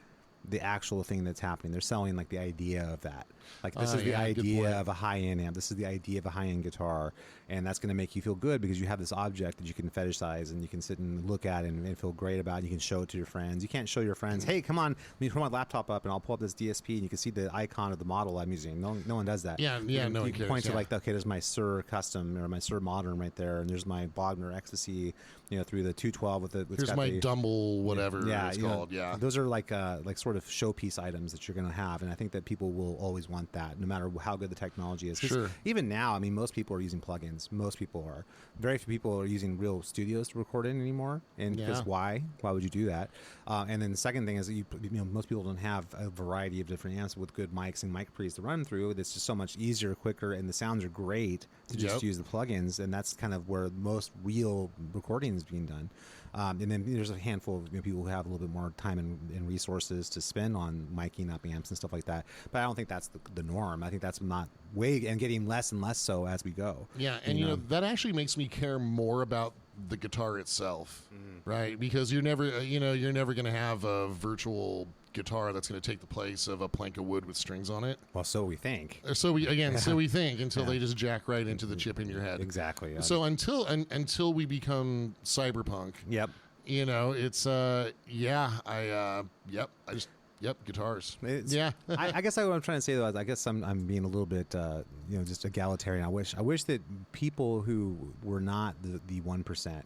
the actual thing that's happening. They're selling like the idea of that. Like this is the Yeah, good idea point. of a high-end amp. This is the idea of a high-end guitar, and that's going to make you feel good because you have this object that you can fetishize and you can sit and look at and feel great about. You can show it to your friends. You can't show your friends, hey, come on, let me put my laptop up and I'll pull up this DSP and you can see the icon of the model I'm using. No one does that. Yeah, no one You can cares, point to yeah. like, okay, there's my Sur Custom or my Sur Modern right there, and there's my Bogner Ecstasy, through the 212 with the. Here's my Dumble, whatever it's called. Yeah. Those are like sort of showpiece items that you're going to have, and I think that people will always want that, no matter how good the technology is. 'Cause Sure. even now, I mean, most people are using plugins. Most people are. Very few people are using real studios to record in anymore. And because Yeah. why? Why would you do that? And then the second thing is that most people don't have a variety of different amps with good mics and mic pre's to run through. It's just so much easier, quicker, and the sounds are great to just Yep. use the plugins, and that's kind of where most real recording is being done. And then there's a handful of people who have a little bit more time and resources to spend on miking up amps and stuff like that. But I don't think that's the norm. I think that's not and getting less and less so as we go. Yeah, and that actually makes me care more about the guitar itself, right? Because you're never going to have a virtual guitar that's going to take the place of a plank of wood with strings on it. Well, so we think. So we think until they just jack right into the chip in your head. Exactly. Yeah. So until we become cyberpunk, Yep. it's guitars. Yeah. I guess what I'm trying to say though is I guess I'm being a little bit just egalitarian. I wish that people who were not the 1%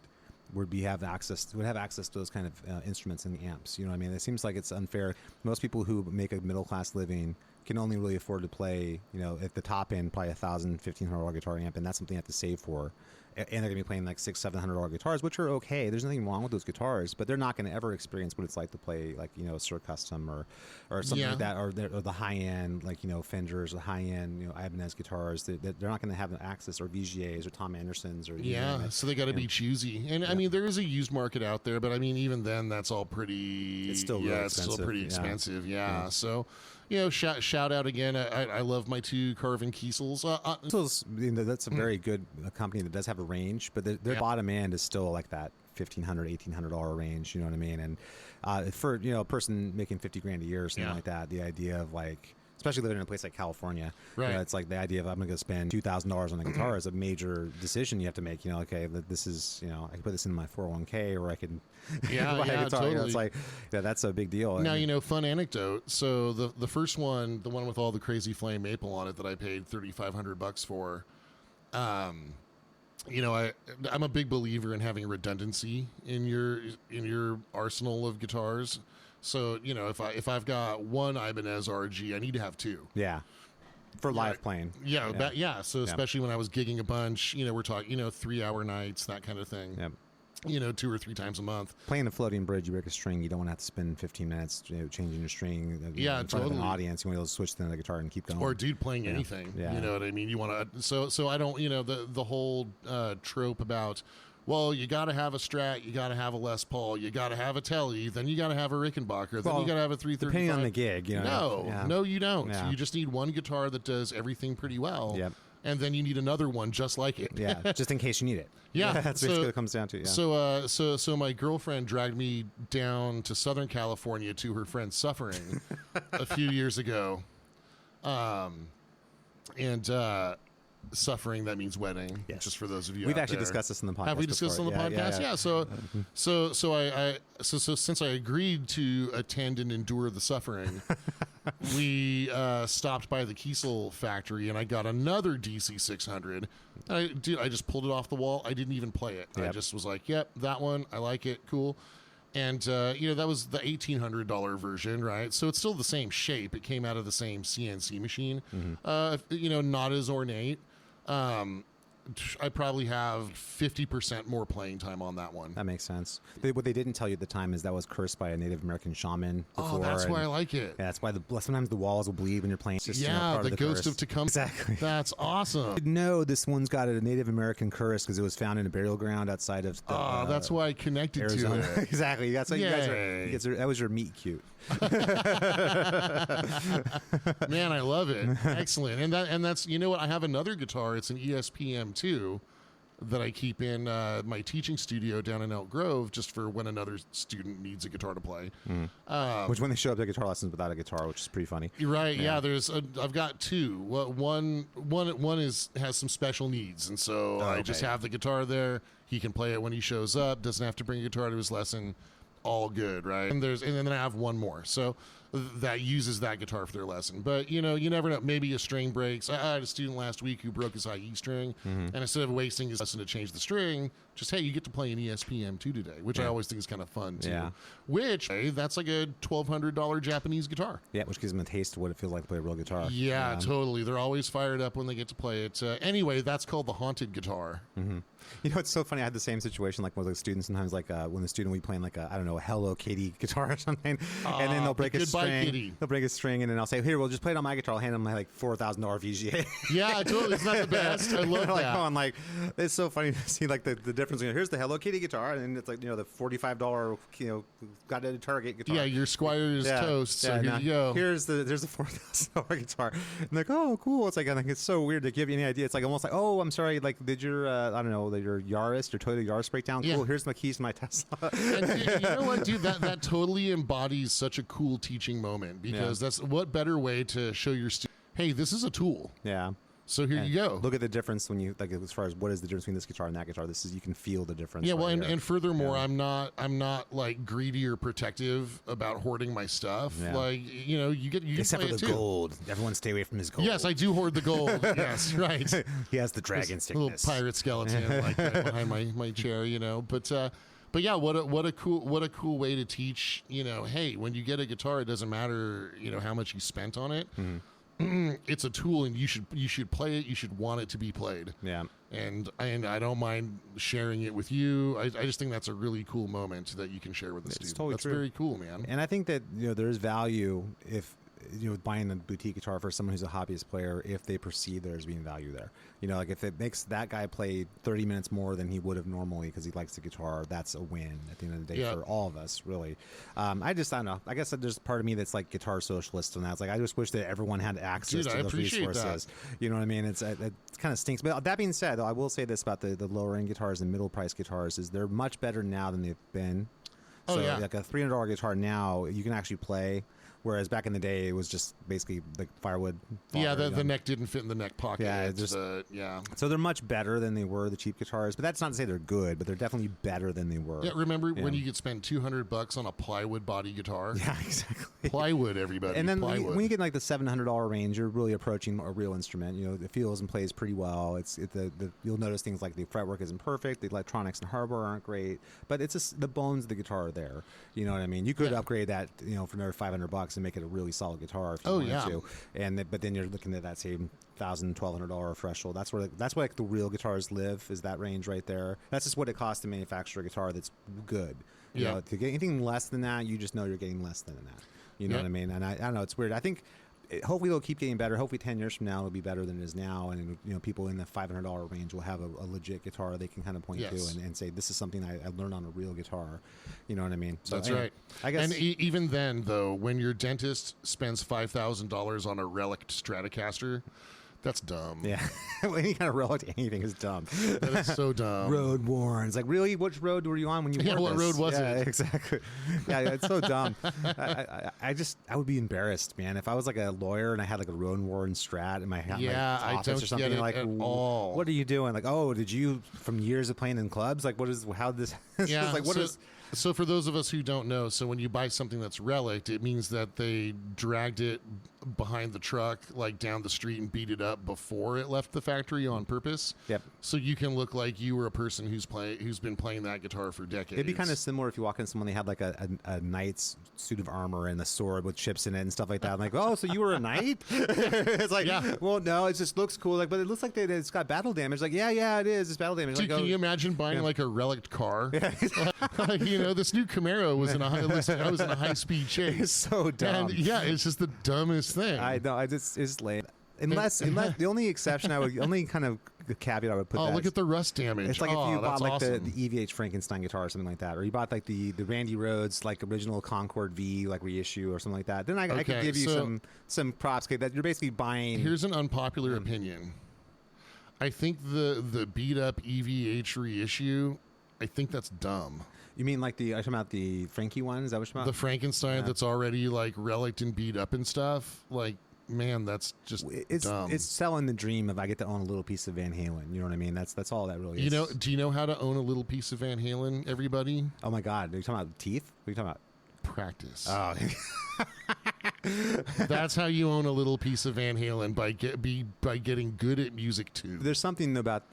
would have access to those kind of instruments and amps. You know what I mean? It seems like it's unfair. Most people who make a middle class living can only really afford to play, at the top end, probably $1,000-$1,500 guitar amp, and that's something you have to save for. And they're going to be playing like $600-$700 guitars, which are okay. There's nothing wrong with those guitars, but they're not going to ever experience what it's like to play like a Sur Custom or something like that, or the high end like Fenders, the high end Ibanez guitars. They're not going to have access, or VGAs or Tom Andersons or So they got to be choosy. And I mean, there is a used market out there, but I mean, even then, that's all pretty. It's still really it's still expensive. pretty expensive. Yeah. So. Shout out again. I love my two Carvin Kiesels. That's a very good company that does have a range, but their bottom end is still like that $1,500-$1,800 range. You know what I mean? And for a person making $50,000 a year or something like that, the idea of like, especially living in a place like California, right? It's like the idea of I'm going to spend $2,000 on a guitar is a major decision you have to make. Okay, this is I can put this in my 401k, or I can buy a guitar. Totally. It's like that's a big deal. Now fun anecdote. So the first one, the one with all the crazy flame maple on it that I paid $3,500 for. I'm a big believer in having redundancy in your arsenal of guitars. So if I've got one Ibanez RG, I need to have two. Yeah. For live playing. Yeah. So especially when I was gigging a bunch, we're talking 3-hour nights, that kind of thing. Yep. 2 or 3 times a month. Playing a floating bridge, you break a string, you don't want to have to spend 15 minutes changing your string in front of an audience. You want to switch to the guitar and keep going. Or dude playing anything. Yeah. You know what I mean? You want to so I don't, the whole trope about, well, you got to have a Strat, you got to have a Les Paul, you got to have a Tele, then you got to have a Rickenbacker, then you got to have a 335. Depending on the gig, No, you don't. Yeah. You just need one guitar that does everything pretty well. Yep. And then you need another one just like it. Yeah, just in case you need it. Yeah, that's basically what it comes down to. Yeah. So my girlfriend dragged me down to Southern California to her friend's suffering a few years ago, suffering, that means wedding. Yes. Just for those of you we've out actually there. discussed this in the podcast. Have we discussed before? on the podcast? Yeah. So since I agreed to attend and endure the suffering, we stopped by the Kiesel factory and I got another DC 600. I just pulled it off the wall. I didn't even play it. Yep. I just was like, yep, that one, I like it, cool. And that was the $1,800 version, right? So it's still the same shape. It came out of the same CNC machine. Mm-hmm. Not as ornate. I probably have 50% more playing time on that one. That makes sense. What they didn't tell you at the time is that was cursed by a Native American shaman before. Oh, that's why I like it. Yeah, that's why sometimes the walls will bleed when you're playing. It's just, part the of ghost curse. of Tecumseh. Exactly. That's awesome. No, this one's got a Native American curse because it was found in a burial ground outside of. That's why I connected Arizona. to it. Exactly. That's why you guys are. That was your meet cute. Man, I love it. Excellent. And that's what I have another guitar. It's an ESP M2. that I keep in my teaching studio down in Elk Grove, just for when another student needs a guitar to play. Which when they show up to guitar lessons without a guitar, which is pretty funny. Right? Yeah. I've got two. One has some special needs, and so I just have the guitar there. He can play it when he shows up. Doesn't have to bring a guitar to his lesson. All good, right? And then I have one more. So that uses that guitar for their lesson. But, you never know. Maybe a string breaks. I had a student last week who broke his high E string, and instead of wasting his lesson to change the string, just, hey, you get to play an ESPM2 today, which I always think is kind of fun, too. Yeah. Which, hey, that's like a $1,200 Japanese guitar. Yeah, which gives them a taste of what it feels like to play a real guitar. Yeah, totally. They're always fired up when they get to play it. Anyway, that's called the haunted guitar. It's so funny. I had the same situation like with the students sometimes, like when the student will be playing like a Hello Kitty guitar or something, and then they'll break a string. Kitty. They'll break a string, and then I'll say, "Here, we'll just play it on my guitar." I'll hand them my like $4,000 VGA. Yeah, totally. It's not the best. I love that. Like, oh, I'm like, it's so funny to see like the difference. Here's the Hello Kitty guitar, and it's like the $45 got at a Target guitar. Yeah, your Squire's toast. So here you go. There's the $4,000 guitar. And like, oh, cool. It's like I think it's so weird to give you any idea. It's like almost like, oh, I'm sorry. Like, did your your Yaris, your Toyota Yaris break down? Cool. Here's my keys to my Tesla. And you know what, dude? That totally embodies such a cool teaching moment, because that's what better way to show your students, hey, this is a tool. Yeah. So here you go. Look at the difference when you like as far as what is the difference between this guitar and that guitar. This is you can feel the difference. Yeah, well, and furthermore, I'm not like greedy or protective about hoarding my stuff. Yeah. Like you except for the gold. Everyone stay away from his gold. Yes, I do hoard the gold. Yes, right. He has the dragon sickness. Little pirate skeleton like that behind my chair, But yeah, what a cool way to teach. Hey, when you get a guitar, it doesn't matter how much you spent on it. Mm-hmm. It's a tool, and you should play it. You should want it to be played. Yeah. And I don't mind sharing it with you. I just think that's a really cool moment that you can share with the student. Totally that's true. Very cool, man. And I think that there is value if buying a boutique guitar for someone who's a hobbyist player, if they perceive there's being value there. Like if it makes that guy play 30 minutes more than he would have normally because he likes the guitar, that's a win at the end of the day for all of us, really. I don't know. I guess there's part of me that's like guitar socialist, and that's like I just wish that everyone had access to those resources. That. You know what I mean? It kind of stinks. But that being said, though, I will say this about the lower end guitars and middle price guitars is they're much better now than they've been. Like a $300 guitar now, you can actually play. Whereas back in the day, it was just basically like firewood. The neck didn't fit in the neck pocket. So they're much better than they were, the cheap guitars. But that's not to say they're good, but they're definitely better than they were. Yeah, remember when you could spend $200 on a plywood body guitar? Yeah, exactly. Plywood, everybody. And then when you get like the $700 range, you're really approaching a real instrument. It feels and plays pretty well. You'll notice things like the fretwork isn't perfect, the electronics and hardware aren't great, but it's just the bones of the guitar are there. You know what I mean? You could upgrade that, for another $500 and make it a really solid guitar if you wanted to. But then you're looking at that same $1,000-$1,200 threshold. That's where like the real guitars live, is that range right there. That's just what it costs to manufacture a guitar that's good. To get anything less than that, you just know you're getting less than that. You know what I mean? And I don't know, it's weird. I think hopefully it'll keep getting better. Hopefully 10 years from now it'll be better than it is now, and people in the $500 range will have a legit guitar they can kind of point to and say, this is something I learned on a real guitar. You know what I mean? So, that's right. I guess. And even then, though, when your dentist spends $5,000 on a relic Stratocaster, that's dumb. Yeah. Any kind of relic to anything is dumb. That is so dumb. Road worn. It's like, really? Which road were you on when you wore what this? road was it? Exactly. Yeah, it's so dumb. I would be embarrassed, man. If I was like a lawyer and I had like a road worn Strat in my office I don't or something, get it like, at all. What are you doing? Like, oh, did you, from years of playing in clubs? Like, how this? Yeah. Like, So for those of us who don't know, so when you buy something that's relic, it means that they dragged it behind the truck, like down the street, and beat it up before it left the factory on purpose. Yep. So you can look like you were a person who's been playing that guitar for decades. It'd be kind of similar if you walk in someone, they had like a knight's suit of armor and a sword with chips in it and stuff like that. I'm like, oh, so you were a knight? It's like, well, no, it just looks cool. Like, but it looks like it's got battle damage. Like, yeah, it is. It's battle damage. Dude, like, can you imagine buying like a relic car? Yeah. This new Camaro was I was in a high-speed chase. It's so dumb. And it's just the dumbest thing. I know. It's lame. Unless the only exception only kind of the caveat I would put. Oh, look at the rust damage. It's like if you bought like awesome. the EVH Frankenstein guitar or something like that, or you bought like the Randy Rhoads like original Concord V like reissue or something like that. Then I could give you some props that you're basically buying. Here's an unpopular opinion. I think the beat up EVH reissue, I think that's dumb. You mean like are you talking about the Frankie one? Is that what you're talking The about? Frankenstein that's already like relicked and beat up and stuff. Like, man, that's just dumb. It's selling the dream of I get to own a little piece of Van Halen. You know what I mean? That's all that really is. Do you know how to own a little piece of Van Halen, everybody? Oh my God. Are you talking about teeth? What are you talking about? Practice. Oh. That's how you own a little piece of Van Halen, by getting good at music too. There's something about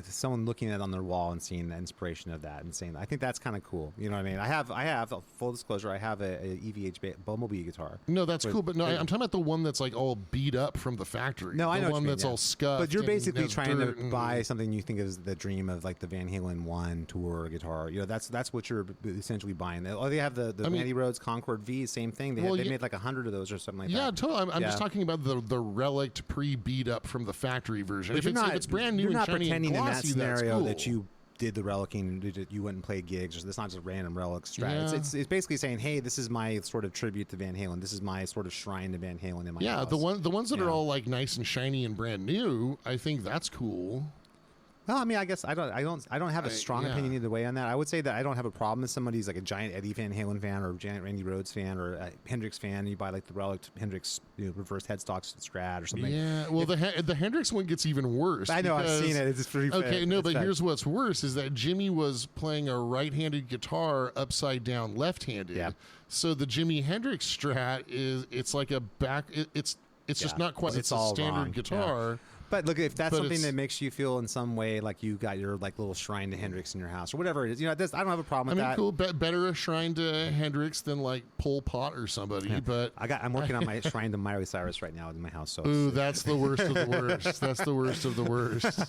someone looking at it on their wall and seeing the inspiration of that and saying, I think that's kind of cool. You know what I mean? I have full disclosure. I have a EVH Bumblebee guitar. No, that's cool, but no, I'm talking about the one that's like all beat up from the factory. No, I know the what one you mean, that's yeah. all scuffed. But you're basically trying to and buy something you think is the dream of like the Van Halen 1 tour guitar. You know, that's what you're essentially buying. Oh, they have the Randy Rhoads Concord V, same thing. They made like 100 of those or something like that. Yeah, totally. I'm just talking about the relict pre-beat up from the factory version. But If it's brand new you're and not shiny pretending and glossy, in that scenario that's cool. that you did the relicking, you went and played gigs. It's not just random relic strat. Yeah. It's basically saying, hey, this is my sort of tribute to Van Halen. This is my sort of shrine to Van Halen in my house. the ones that are all like nice and shiny and brand new, I think that's cool. Well, I mean, I guess I don't have a strong opinion either way on that. I would say that I don't have a problem if somebody's like a giant Eddie Van Halen fan or a giant Randy Rhoads fan or a Hendrix fan. And you buy like the relic Hendrix reverse headstocks Strat or something. Yeah, well, the Hendrix one gets even worse. I know, I've because- seen it. It's pretty Okay, no, but bad. here's what's worse is that Jimmy was playing a right-handed guitar upside down left-handed. Yeah. So the Jimi Hendrix Strat it's like a back. It's just not quite. It's a all standard wrong. guitar. Yeah. But look, if that's But something it's- that makes you feel in some way like you got your like little shrine to Hendrix in your house or whatever it is, I don't have a problem with that. Cool. Better a shrine to Hendrix than like Pol Pot or somebody. But I'm working on my shrine to Miley Cyrus right now in my house. So ooh, that's the worst of the worst. That's the worst of the worst.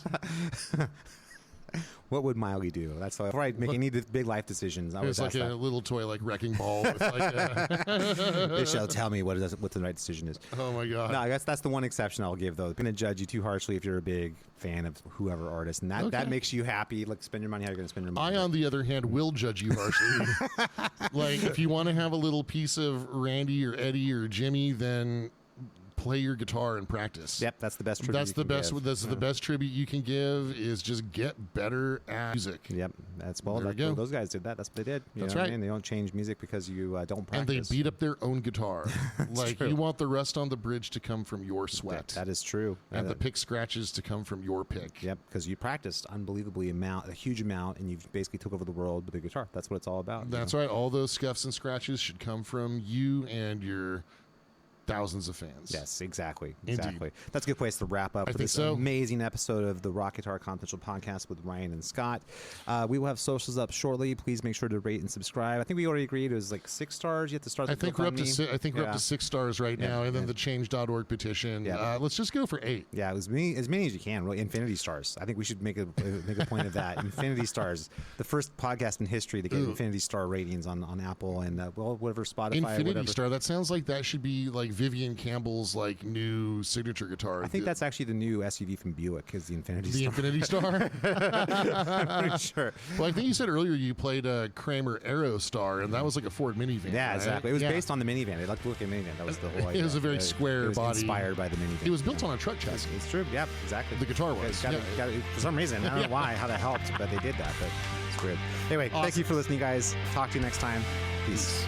what would Miley do? That's before I make any big life decisions. I It's was like a little toy, like wrecking ball. With like they shall tell me what the right decision is. oh my god. No, I guess that's the one exception I'll give, though. I'm going to judge you too harshly if you're a big fan of whoever artist, and that Okay. makes you happy. Like, spend your money how you're going to spend your money. I, on the other hand, will judge you harshly. Like, if you want to have a little piece of Randy or Eddie or Jimmy, then play your guitar and practice. Yep, that's the best tribute. That's the best. That's the best tribute you can give. Is just get better at music. Yep, that's There you go. those guys did that. That's what they did. You That's know what I right. mean? They don't change music because you don't practice. And they beat up their own guitar. Like true. you want the rust on the bridge to come from your sweat, That is true. and the pick scratches to come from your pick. Yep, because you practiced a huge amount, and you basically took over the world with the guitar. That's what it's all about. you That's know? right. All those scuffs and scratches should come from you and your thousands of fans. Yes, exactly. Indeed. Exactly. That's a good place to wrap up I for think this so. amazing episode of the Rock Guitar Confidential Podcast with Ryan and Scott. We will have socials up shortly. Please make sure to rate and subscribe. I think we already agreed it was like 6 stars. You have to start. I think we're up to GoFundMe. I think we're up Yeah. to 6 stars right now, and then the change.org petition. Yeah. Let's just go for 8. Yeah, as many as you can. Really, infinity stars. I think we should make a point of that. Infinity stars. The first podcast in history to get infinity star ratings on Apple and whatever Spotify. Infinity whatever. Star. That sounds like that should be like Vivian Campbell's like new signature guitar. I think that's actually the new SUV from Buick. Is the Infinity the Star? Infinity Star. I'm pretty sure. Well, I think you said earlier you played a Kramer Aerostar, and that was like a Ford minivan. Yeah, right? exactly. It was Yeah. based on the minivan. They liked to look at minivan. That was the whole idea. It was a very It square was body. inspired by the minivan. It was built on a truck chassis. It's true. Yeah, exactly. The guitar was. For some reason, I don't know why, how that helped, but they did that. But it's weird. Anyway, Awesome. thank you for listening, guys. Talk to you next time. Peace.